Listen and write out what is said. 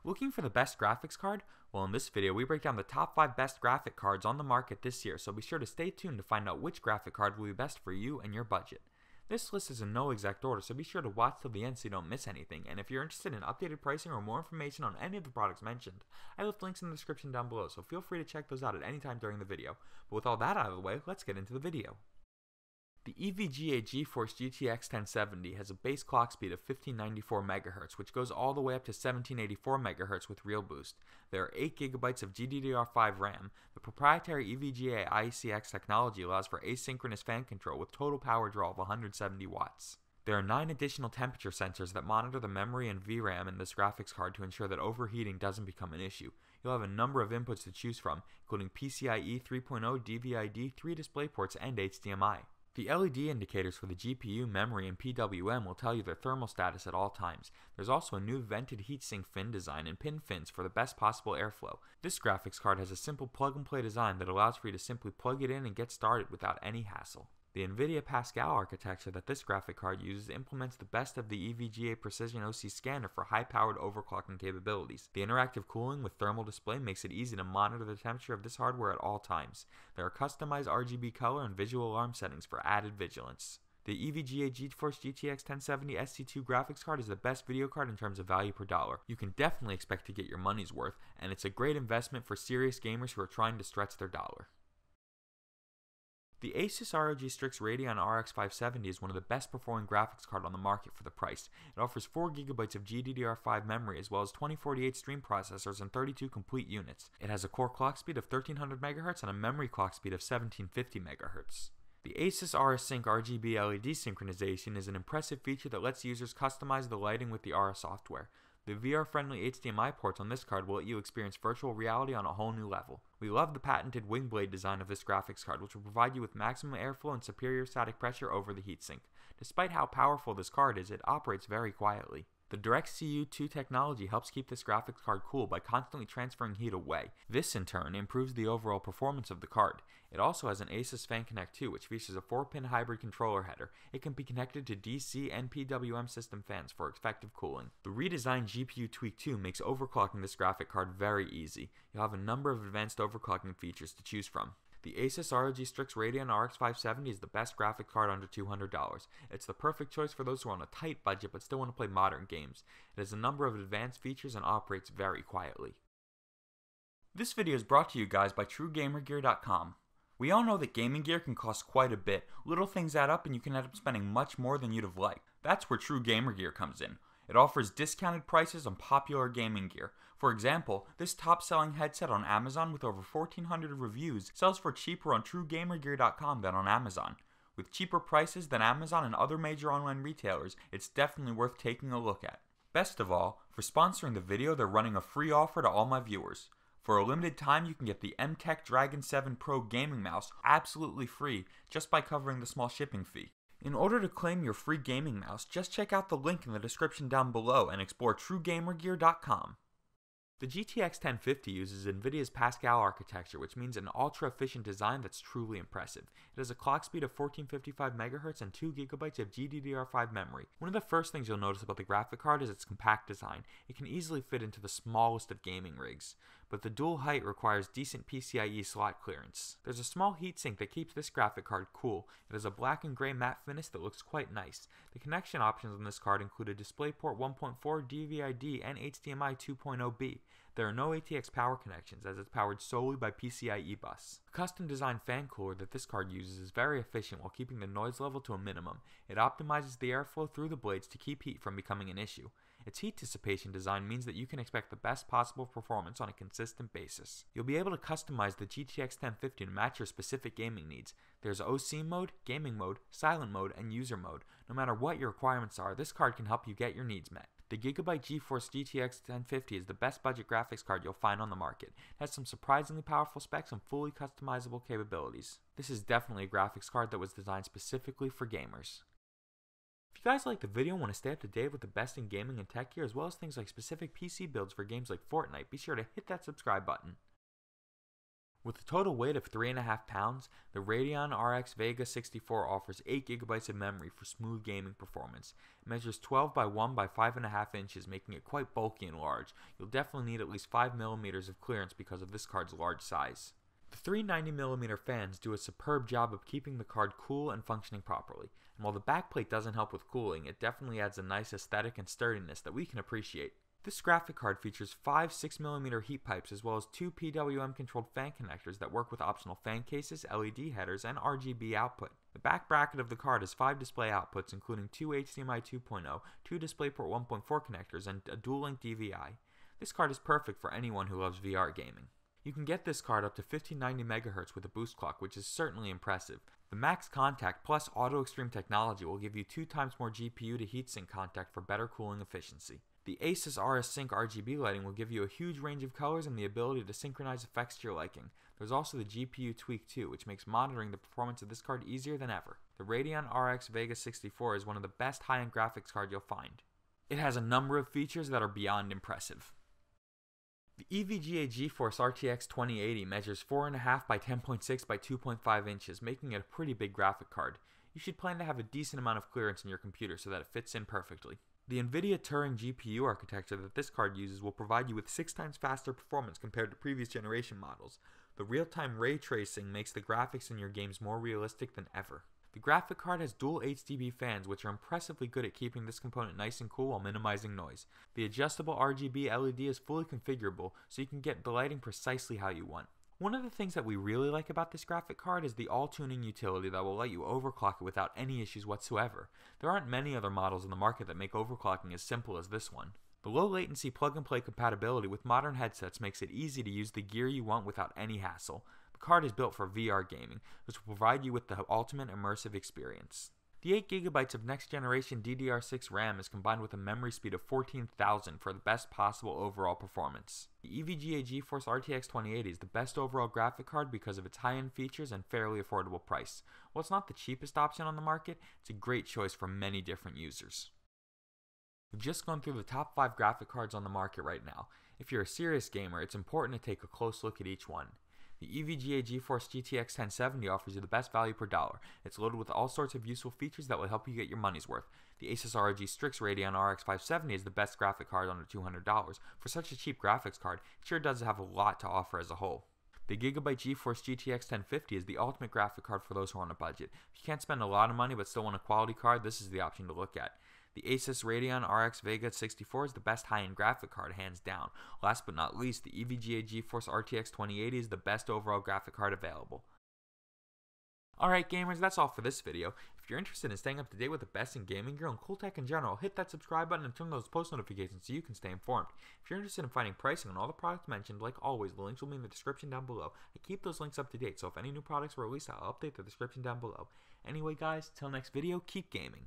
Looking for the best graphics card? Well, in this video we break down the top 5 best graphic cards on the market this year, so be sure to stay tuned to find out which graphic card will be best for you and your budget. This list is in no exact order, so be sure to watch till the end so you don't miss anything, and if you're interested in updated pricing or more information on any of the products mentioned, I left links in the description down below, so feel free to check those out at any time during the video. But with all that out of the way, let's get into the video. The EVGA GeForce GTX 1070 has a base clock speed of 1594 MHz, which goes all the way up to 1784 MHz with real boost. There are 8 GB of GDDR5 RAM. The proprietary EVGA ICX technology allows for asynchronous fan control with total power draw of 170 watts. There are 9 additional temperature sensors that monitor the memory and VRAM in this graphics card to ensure that overheating doesn't become an issue. You'll have a number of inputs to choose from, including PCIe 3.0, DVI-D, 3 DisplayPorts, and HDMI. The LED indicators for the GPU, memory, and PWM will tell you their thermal status at all times. There's also a new vented heatsink fin design and pin fins for the best possible airflow. This graphics card has a simple plug-and-play design that allows for you to simply plug it in and get started without any hassle. The NVIDIA Pascal architecture that this graphic card uses implements the best of the EVGA Precision OC scanner for high-powered overclocking capabilities. The interactive cooling with thermal display makes it easy to monitor the temperature of this hardware at all times. There are customized RGB color and visual alarm settings for added vigilance. The EVGA GeForce GTX 1070 SC2 graphics card is the best video card in terms of value per dollar. You can definitely expect to get your money's worth, and it's a great investment for serious gamers who are trying to stretch their dollar. The ASUS ROG Strix Radeon RX 570 is one of the best performing graphics card on the market for the price. It offers 4 GB of GDDR5 memory as well as 2048 stream processors and 32 complete units. It has a core clock speed of 1300 MHz and a memory clock speed of 1750 MHz. The ASUS RSync RGB LED synchronization is an impressive feature that lets users customize the lighting with the RS software. The VR-friendly HDMI ports on this card will let you experience virtual reality on a whole new level. We love the patented wing blade design of this graphics card, which will provide you with maximum airflow and superior static pressure over the heatsink. Despite how powerful this card is, it operates very quietly. The DirectCU2 technology helps keep this graphics card cool by constantly transferring heat away. This in turn improves the overall performance of the card. It also has an ASUS Fan Connect 2, which features a 4-pin hybrid controller header. It can be connected to DC and PWM system fans for effective cooling. The redesigned GPU Tweak 2 makes overclocking this graphic card very easy. You'll have a number of advanced overclocking features to choose from. The ASUS ROG Strix Radeon RX 570 is the best graphic card under $200. It's the perfect choice for those who are on a tight budget but still want to play modern games. It has a number of advanced features and operates very quietly. This video is brought to you guys by TrueGamerGear.com. We all know that gaming gear can cost quite a bit. Little things add up and you can end up spending much more than you'd have liked. That's where True Gamer Gear comes in. It offers discounted prices on popular gaming gear. For example, this top-selling headset on Amazon with over 1,400 reviews sells for cheaper on TrueGamerGear.com than on Amazon. With cheaper prices than Amazon and other major online retailers, it's definitely worth taking a look at. Best of all, for sponsoring the video, they're running a free offer to all my viewers. For a limited time, you can get the MTech Dragon 7 Pro gaming mouse absolutely free just by covering the small shipping fee. In order to claim your free gaming mouse, just check out the link in the description down below and explore TrueGamerGear.com. The GTX 1050 uses NVIDIA's Pascal architecture, which means an ultra-efficient design that's truly impressive. It has a clock speed of 1455 MHz and 2 GB of GDDR5 memory. One of the first things you'll notice about the graphic card is its compact design. It can easily fit into the smallest of gaming rigs, but the dual height requires decent PCIe slot clearance. There's a small heatsink that keeps this graphic card cool. It has a black and gray matte finish that looks quite nice. The connection options on this card include a DisplayPort 1.4, DVI-D, and HDMI 2.0B. There are no ATX power connections as it's powered solely by PCIe bus. The custom designed fan cooler that this card uses is very efficient while keeping the noise level to a minimum. It optimizes the airflow through the blades to keep heat from becoming an issue. Its heat dissipation design means that you can expect the best possible performance on a consistent basis. You'll be able to customize the GTX 1050 to match your specific gaming needs. There's OC mode, gaming mode, silent mode, and user mode. No matter what your requirements are, this card can help you get your needs met. The Gigabyte GeForce GTX 1050 is the best budget graphics card you'll find on the market. It has some surprisingly powerful specs and fully customizable capabilities. This is definitely a graphics card that was designed specifically for gamers. If you guys like the video and want to stay up to date with the best in gaming and tech gear, as well as things like specific PC builds for games like Fortnite, be sure to hit that subscribe button. With a total weight of 3.5 pounds, the Radeon RX Vega 64 offers 8 GB of memory for smooth gaming performance. It measures 12 by 1 by 5.5 inches, making it quite bulky and large. You'll definitely need at least 5mm of clearance because of this card's large size. The 390mm fans do a superb job of keeping the card cool and functioning properly, and while the backplate doesn't help with cooling, it definitely adds a nice aesthetic and sturdiness that we can appreciate. This graphic card features 5 6mm heat pipes as well as 2 PWM controlled fan connectors that work with optional fan cases, LED headers, and RGB output. The back bracket of the card has 5 display outputs including 2 HDMI 2.0, 2 DisplayPort 1.4 connectors, and a dual-link DVI. This card is perfect for anyone who loves VR gaming. You can get this card up to 1590 MHz with a boost clock, which is certainly impressive. The Max Contact plus Auto Extreme technology will give you 2 times more GPU to heatsink contact for better cooling efficiency. The ASUS RS Sync RGB lighting will give you a huge range of colors and the ability to synchronize effects to your liking. There's also the GPU tweak too, which makes monitoring the performance of this card easier than ever. The Radeon RX Vega 64 is one of the best high-end graphics cards you'll find. It has a number of features that are beyond impressive. The EVGA GeForce RTX 2080 measures 4.5 by 10.6 by 2.5 inches, making it a pretty big graphic card. You should plan to have a decent amount of clearance in your computer so that it fits in perfectly. The NVIDIA Turing GPU architecture that this card uses will provide you with 6 times faster performance compared to previous generation models. The real-time ray tracing makes the graphics in your games more realistic than ever. The graphic card has dual HDB fans, which are impressively good at keeping this component nice and cool while minimizing noise. The adjustable RGB LED is fully configurable, so you can get the lighting precisely how you want. One of the things that we really like about this graphic card is the all-tuning utility that will let you overclock it without any issues whatsoever. There aren't many other models in the market that make overclocking as simple as this one. The low latency plug-and-play compatibility with modern headsets makes it easy to use the gear you want without any hassle. The card is built for VR gaming, which will provide you with the ultimate immersive experience. The 8GB of next-generation DDR6 RAM is combined with a memory speed of 14,000 for the best possible overall performance. The EVGA GeForce RTX 2080 is the best overall graphic card because of its high-end features and fairly affordable price. While it's not the cheapest option on the market, it's a great choice for many different users. We've just gone through the top 5 graphic cards on the market right now. If you're a serious gamer, it's important to take a close look at each one. The EVGA GeForce GTX 1070 offers you the best value per dollar. It's loaded with all sorts of useful features that will help you get your money's worth. The ASUS ROG Strix Radeon RX 570 is the best graphic card under $200. For such a cheap graphics card, it sure does have a lot to offer as a whole. The Gigabyte GeForce GTX 1050 is the ultimate graphic card for those who are on a budget. If you can't spend a lot of money but still want a quality card, this is the option to look at. The ASUS Radeon RX Vega 64 is the best high-end graphic card, hands down. Last but not least, the EVGA GeForce RTX 2080 is the best overall graphic card available. Alright gamers, that's all for this video. If you're interested in staying up to date with the best in gaming gear and cool tech in general, hit that subscribe button and turn those post notifications so you can stay informed. If you're interested in finding pricing on all the products mentioned, like always, the links will be in the description down below. I keep those links up to date, so if any new products are released, I'll update the description down below. Anyway guys, till next video, keep gaming.